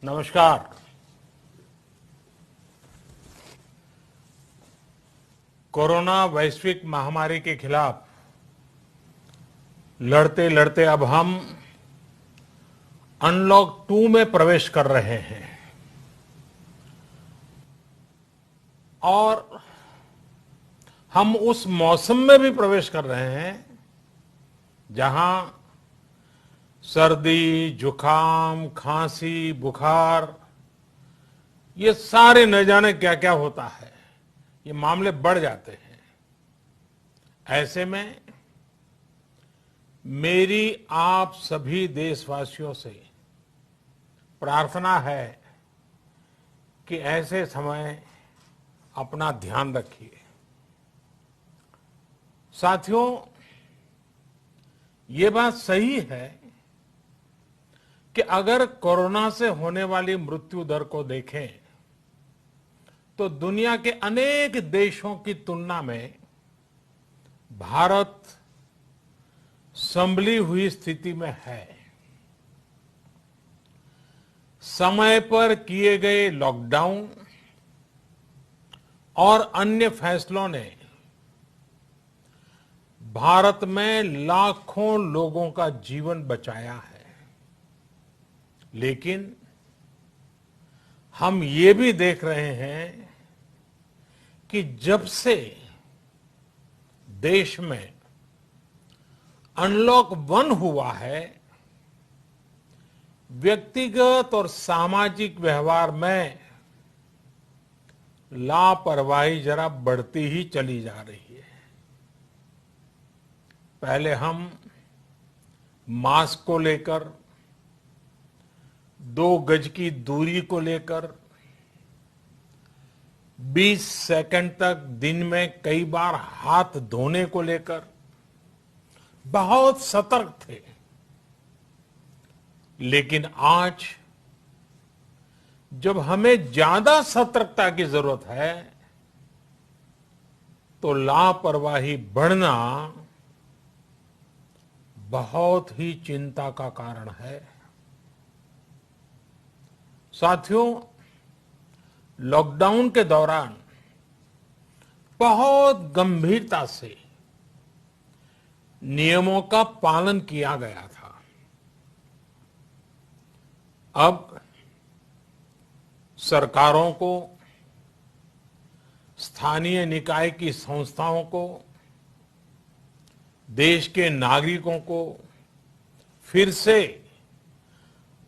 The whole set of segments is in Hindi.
नमस्कार। कोरोना वैश्विक महामारी के खिलाफ लड़ते लड़ते अब हम अनलॉक 2 में प्रवेश कर रहे हैं और हम उस मौसम में भी प्रवेश कर रहे हैं जहां सर्दी, जुकाम, खांसी, बुखार ये सारे न जाने क्या क्या होता है, ये मामले बढ़ जाते हैं। ऐसे में मेरी आप सभी देशवासियों से प्रार्थना है कि ऐसे समय अपना ध्यान रखिए। साथियों, ये बात सही है कि अगर कोरोना से होने वाली मृत्यु दर को देखें तो दुनिया के अनेक देशों की तुलना में भारत संभली हुई स्थिति में है। समय पर किए गए लॉकडाउन और अन्य फैसलों ने भारत में लाखों लोगों का जीवन बचाया है, लेकिन हम ये भी देख रहे हैं कि जब से देश में अनलॉक 1 हुआ है, व्यक्तिगत और सामाजिक व्यवहार में लापरवाही जरा बढ़ती ही चली जा रही है। पहले हम मास्क को लेकर, 2 गज की दूरी को लेकर 20 सेकंड तक दिन में कई बार हाथ धोने को लेकर बहुत सतर्क थे, लेकिन आज जब हमें ज्यादा सतर्कता की जरूरत है तो लापरवाही बढ़ना बहुत ही चिंता का कारण है। साथियों, लॉकडाउन के दौरान बहुत गंभीरता से नियमों का पालन किया गया था। अब सरकारों को, स्थानीय निकाय की संस्थाओं को, देश के नागरिकों को फिर से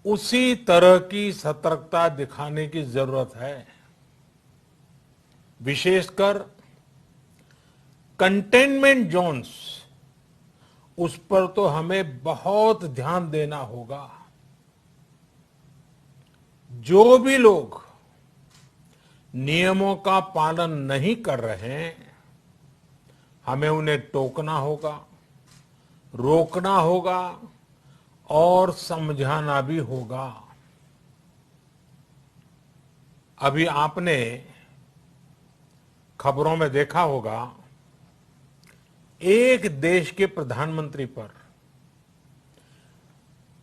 उसी तरह की सतर्कता दिखाने की जरूरत है। विशेषकर कंटेनमेंट जोन्स, उस पर तो हमें बहुत ध्यान देना होगा। जो भी लोग नियमों का पालन नहीं कर रहे हैं, हमें उन्हें टोकना होगा, रोकना होगा और समझाना भी होगा। अभी आपने खबरों में देखा होगा, एक देश के प्रधानमंत्री पर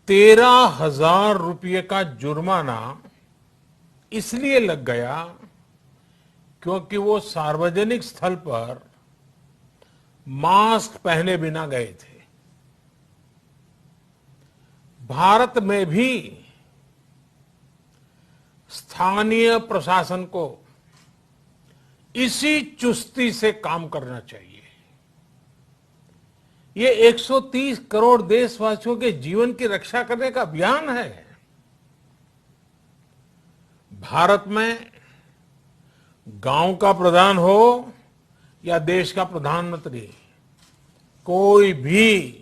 13,000 रुपये का जुर्माना इसलिए लग गया क्योंकि वो सार्वजनिक स्थल पर मास्क पहने बिना गए थे। भारत में भी स्थानीय प्रशासन को इसी चुस्ती से काम करना चाहिए। ये 130 करोड़ देशवासियों के जीवन की रक्षा करने का अभियान है। भारत में गांव का प्रधान हो या देश का प्रधानमंत्री, कोई भी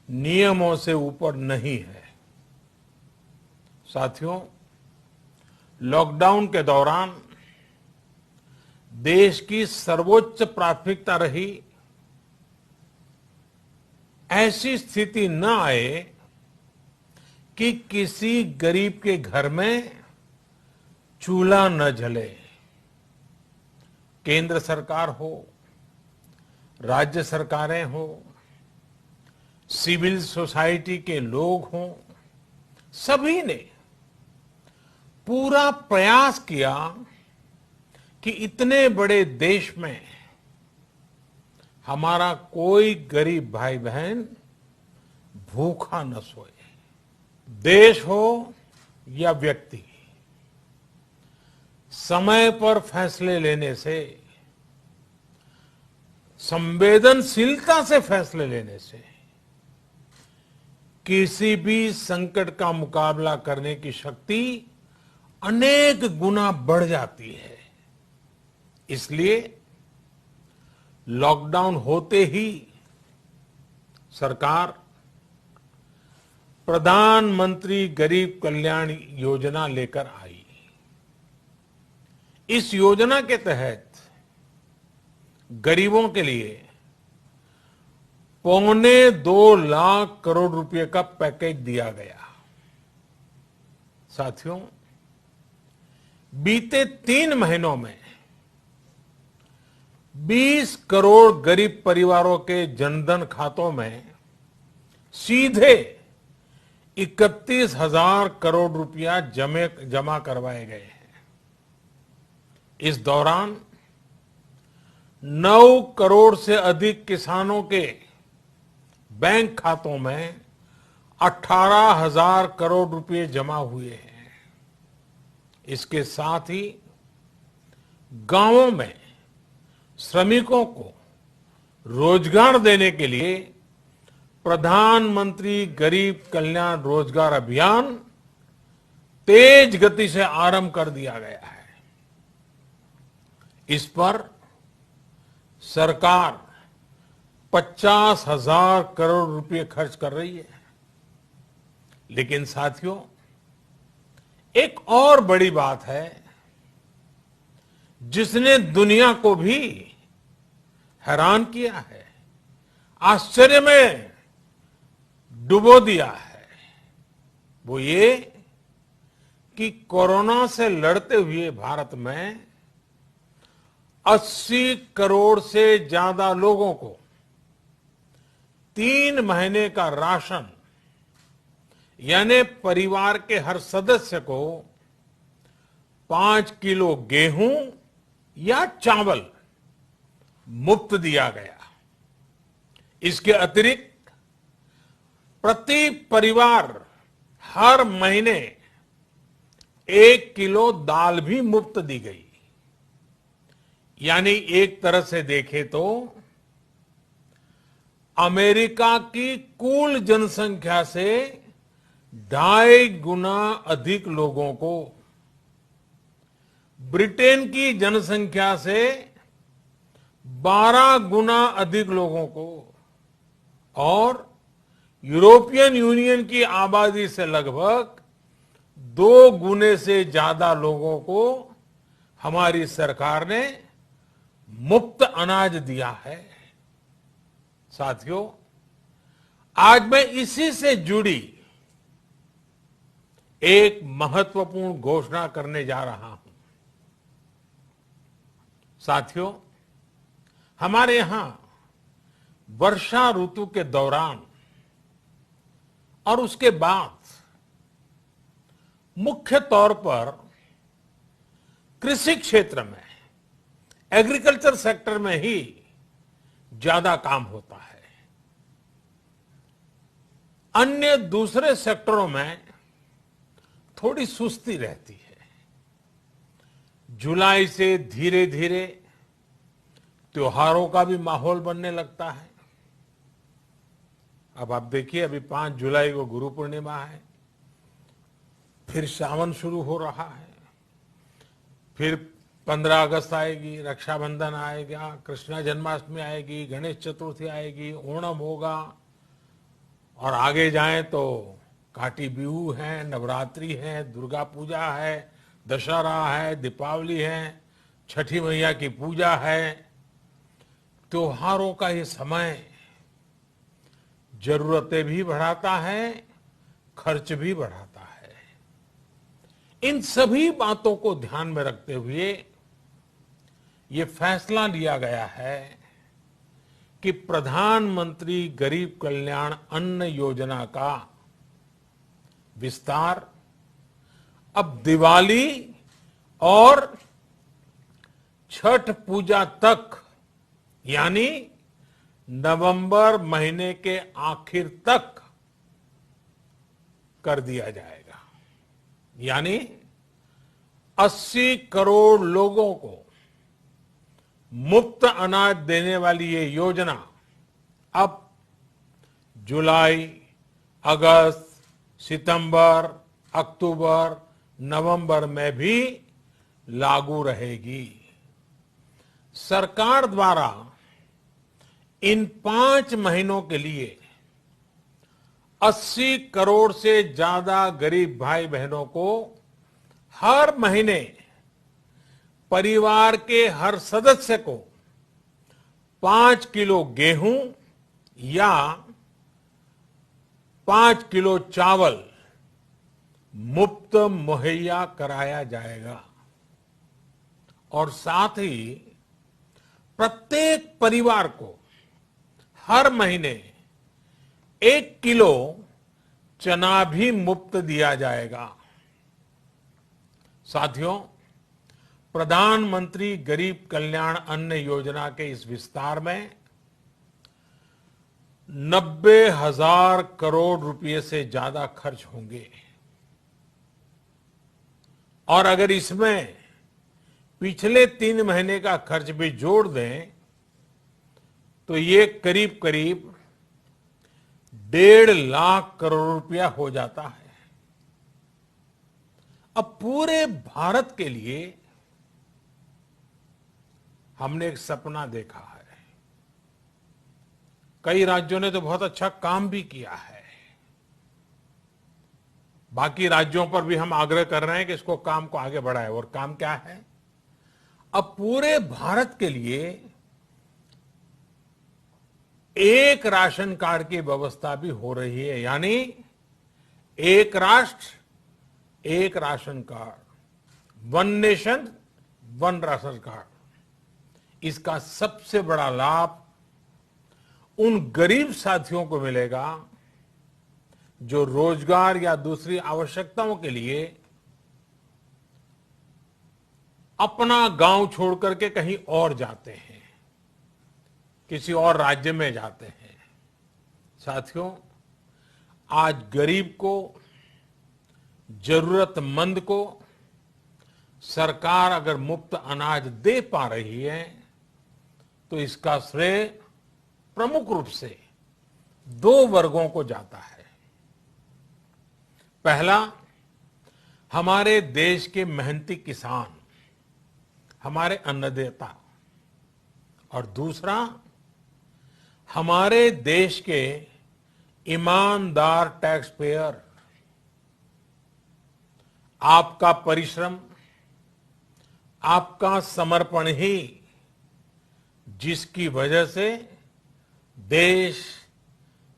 नियमों से ऊपर नहीं है। साथियों, लॉकडाउन के दौरान देश की सर्वोच्च प्राथमिकता रही ऐसी स्थिति न आए कि किसी गरीब के घर में चूल्हा न जले। केंद्र सरकार हो, राज्य सरकारें हो, सिविल सोसाइटी के लोग हों, सभी ने पूरा प्रयास किया कि इतने बड़े देश में हमारा कोई गरीब भाई बहन भूखा न सोए। देश हो या व्यक्ति, समय पर फैसले लेने से, संवेदनशीलता से फैसले लेने से किसी भी संकट का मुकाबला करने की शक्ति अनेक गुना बढ़ जाती है। इसलिए लॉकडाउन होते ही सरकार प्रधानमंत्री गरीब कल्याण योजना लेकर आई। इस योजना के तहत गरीबों के लिए 2.25 लाख करोड़ रुपए का पैकेज दिया गया। साथियों, बीते 3 महीनों में 20 करोड़ गरीब परिवारों के जनधन खातों में सीधे 31,000 करोड़ रुपया जमा करवाए गए हैं। इस दौरान 9 करोड़ से अधिक किसानों के बैंक खातों में 18,000 करोड़ रुपए जमा हुए हैं। इसके साथ ही गांवों में श्रमिकों को रोजगार देने के लिए प्रधानमंत्री गरीब कल्याण रोजगार अभियान तेज गति से आरंभ कर दिया गया है। इस पर सरकार 50,000 करोड़ रुपए खर्च कर रही है। लेकिन साथियों, एक और बड़ी बात है जिसने दुनिया को भी हैरान किया है, आश्चर्य में डुबो दिया है। वो ये कि कोरोना से लड़ते हुए भारत में 80 करोड़ से ज्यादा लोगों को 3 महीने का राशन, यानी परिवार के हर सदस्य को 5 किलो गेहूं या चावल मुफ्त दिया गया। इसके अतिरिक्त प्रति परिवार हर महीने 1 किलो दाल भी मुफ्त दी गई। यानी एक तरह से देखें तो अमेरिका की कुल जनसंख्या से 2.5 गुना अधिक लोगों को, ब्रिटेन की जनसंख्या से 12 गुना अधिक लोगों को और यूरोपियन यूनियन की आबादी से लगभग 2 गुने से ज्यादा लोगों को हमारी सरकार ने मुफ्त अनाज दिया है। साथियों, आज मैं इसी से जुड़ी एक महत्वपूर्ण घोषणा करने जा रहा हूं। साथियों, हमारे यहां वर्षा ऋतु के दौरान और उसके बाद मुख्य तौर पर कृषि क्षेत्र में, एग्रीकल्चर सेक्टर में ही ज्यादा काम होता है। अन्य दूसरे सेक्टरों में थोड़ी सुस्ती रहती है। जुलाई से धीरे धीरे त्योहारों का भी माहौल बनने लगता है। अब आप देखिए, अभी 5 जुलाई को गुरु पूर्णिमा है, फिर सावन शुरू हो रहा है, फिर 15 अगस्त आएगी, रक्षाबंधन आएगा, कृष्ण जन्माष्टमी आएगी, गणेश चतुर्थी आएगी, ओणम होगा और आगे जाएं तो काटी बिहू है, नवरात्रि है, दुर्गा पूजा है, दशहरा है, दीपावली है, छठी मैया की पूजा है। त्योहारों का ये समय जरूरतें भी बढ़ाता है, खर्च भी बढ़ाता है। इन सभी बातों को ध्यान में रखते हुए ये फैसला लिया गया है कि प्रधानमंत्री गरीब कल्याण अन्न योजना का विस्तार अब दिवाली और छठ पूजा तक, यानी नवंबर महीने के आखिर तक कर दिया जाएगा। यानी 80 करोड़ लोगों को मुफ्त अनाज देने वाली ये योजना अब जुलाई, अगस्त, सितंबर, अक्टूबर, नवंबर में भी लागू रहेगी। सरकार द्वारा इन 5 महीनों के लिए 80 करोड़ से ज्यादा गरीब भाई बहनों को हर महीने परिवार के हर सदस्य को 5 किलो गेहूं या 5 किलो चावल मुफ्त मुहैया कराया जाएगा। और साथ ही प्रत्येक परिवार को हर महीने 1 किलो चना भी मुफ्त दिया जाएगा। साथियों, प्रधानमंत्री गरीब कल्याण अन्न योजना के इस विस्तार में 90,000 करोड़ रुपए से ज्यादा खर्च होंगे। और अगर इसमें पिछले 3 महीने का खर्च भी जोड़ दें तो ये करीब करीब 1.5 लाख करोड़ रुपया हो जाता है। अब पूरे भारत के लिए हमने एक सपना देखा है। कई राज्यों ने तो बहुत अच्छा काम भी किया है। बाकी राज्यों पर भी हम आग्रह कर रहे हैं कि इसको काम को आगे बढ़ाएं। और काम क्या है? अब पूरे भारत के लिए एक राशन कार्ड की व्यवस्था भी हो रही है। यानी एक राष्ट्र एक ration card, one nation one ration card. इसका सबसे बड़ा लाभ उन गरीब साथियों को मिलेगा जो रोजगार या दूसरी आवश्यकताओं के लिए अपना गांव छोड़ करके कहीं और जाते हैं, किसी और राज्य में जाते हैं। साथियों, आज गरीब को, जरूरतमंद को सरकार अगर मुफ्त अनाज दे पा रही है तो इसका श्रेय प्रमुख रूप से 2 वर्गों को जाता है। पहला, हमारे देश के मेहनती किसान, हमारे अन्नदाता। और दूसरा, हमारे देश के ईमानदार टैक्स पेयर। आपका परिश्रम, आपका समर्पण ही जिसकी वजह से देश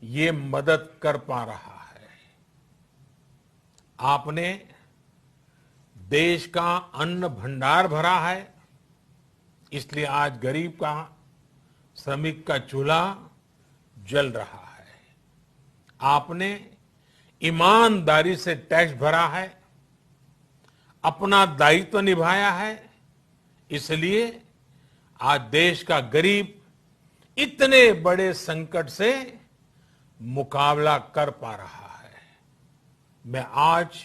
ये मदद कर पा रहा है। आपने देश का अन्न भंडार भरा है, इसलिए आज गरीब का, श्रमिक का चूल्हा जल रहा है। आपने ईमानदारी से टैक्स भरा है, अपना दायित्व निभाया है, इसलिए आज देश का गरीब इतने बड़े संकट से मुकाबला कर पा रहा है। मैं आज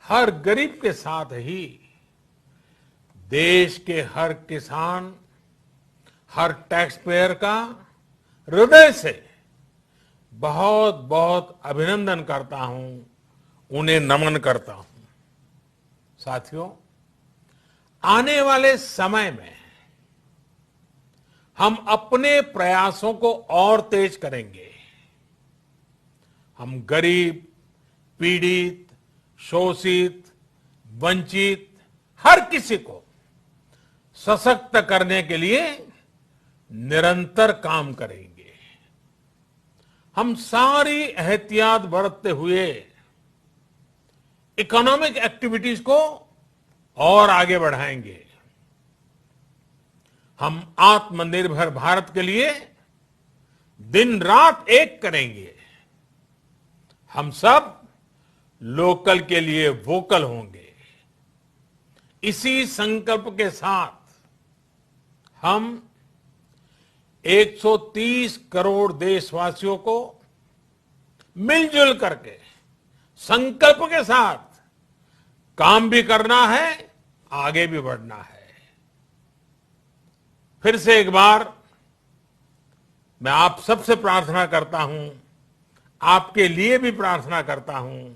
हर गरीब के साथ ही देश के हर किसान, हर टैक्स पेयर का हृदय से बहुत बहुत अभिनंदन करता हूं, उन्हें नमन करता हूं। साथियों, आने वाले समय में हम अपने प्रयासों को और तेज करेंगे। हम गरीब, पीड़ित, शोषित, वंचित हर किसी को सशक्त करने के लिए निरंतर काम करेंगे। हम सारी एहतियात बरतते हुए इकोनॉमिक एक्टिविटीज को और आगे बढ़ाएंगे। हम आत्मनिर्भर भारत के लिए दिन रात एक करेंगे। हम सब लोकल के लिए वोकल होंगे। इसी संकल्प के साथ हम 130 करोड़ देशवासियों को मिलजुल करके संकल्प के साथ काम भी करना है, आगे भी बढ़ना है। फिर से एक बार मैं आप सबसे प्रार्थना करता हूं, आपके लिए भी प्रार्थना करता हूं,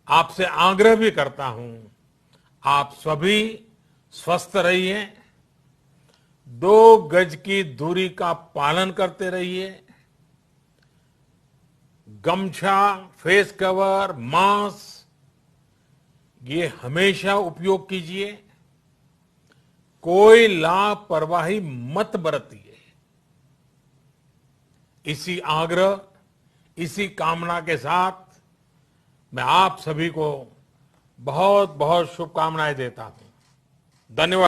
आपसे आग्रह भी करता हूं, आप सभी स्वस्थ रहिए, 2 गज की दूरी का पालन करते रहिए, गमछा, फेस कवर, मास्क ये हमेशा उपयोग कीजिए, कोई लापरवाही मत बरतिए। इसी आग्रह, इसी कामना के साथ मैं आप सभी को बहुत बहुत शुभकामनाएं देता हूं। धन्यवाद।